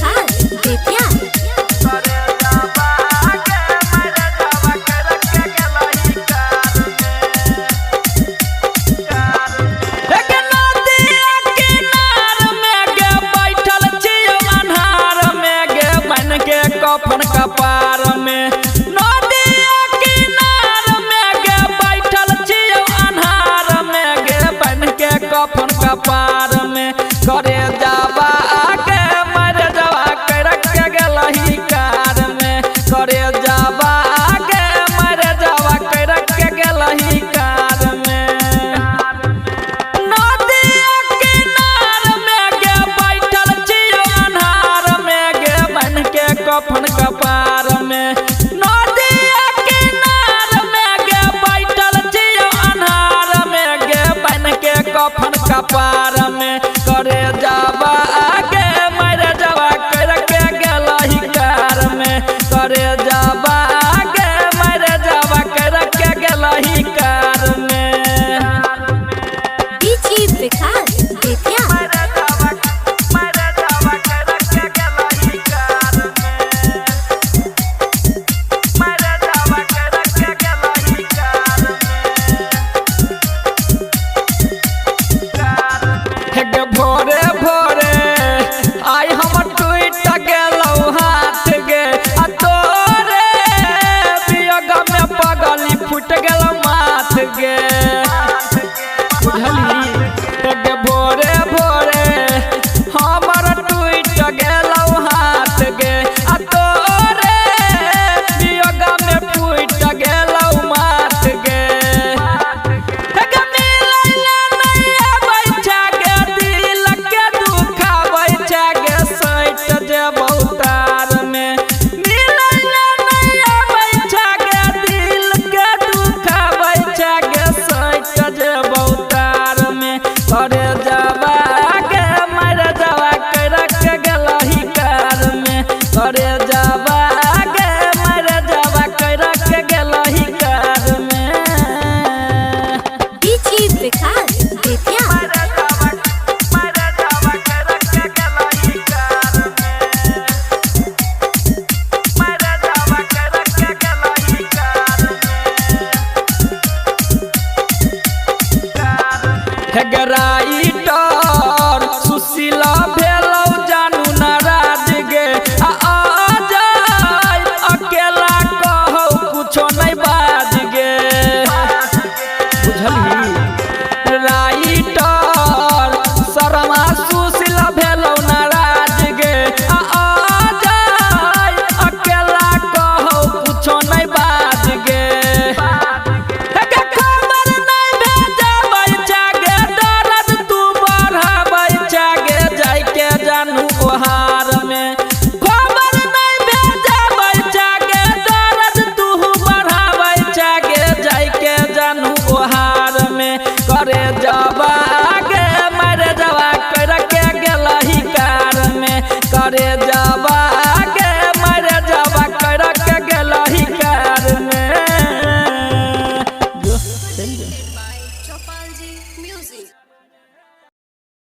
विकास बेतिया कफन कपार में नदिया किनार में गे बैठल छियौ अन्हार में गे बन के कफन कपार में करे जावा आगे मर जावा कर के गेलही कार में करे जावा आगे मर जावा कर के गेलही कार में नदिया किनार में गे बैठल छियौ अन्हार में गे बन के कफन कपार में नदिया किनार में गे बैठल छियौ अन्हार में गे बन के कफन कपार में करे जावा आगे मर जावा कर के गेलही कार में करे जावा आगे मर जावा कर के गेलही कार में बीजी विकास बेतिया भोरे भोरे आई हम टूट गेलौ हाथ गे आ तोरे वियोग में पगली फुट गेलौ माथ गे बुझली भोरे भोरे हमर टूट गेलौ हाथ गे आ तोरे वियोग में फुट गेलौ माथ गे करे जावा आगे मर जावा कर के गेलही कार में करे जावा आगे मर जावा कर के गेलही कार में बीजी विकास बेतिया राइटर सुशीला भेलौ जानू नाराज गे आ जाय अकेला कहौ कुछो नहीं बाज गे बुझली राइटर शर्मा सुशीला भेलौ नाराज गे आ जाय अकेला कहौ कुछो नहीं बाज गे जानू ओहा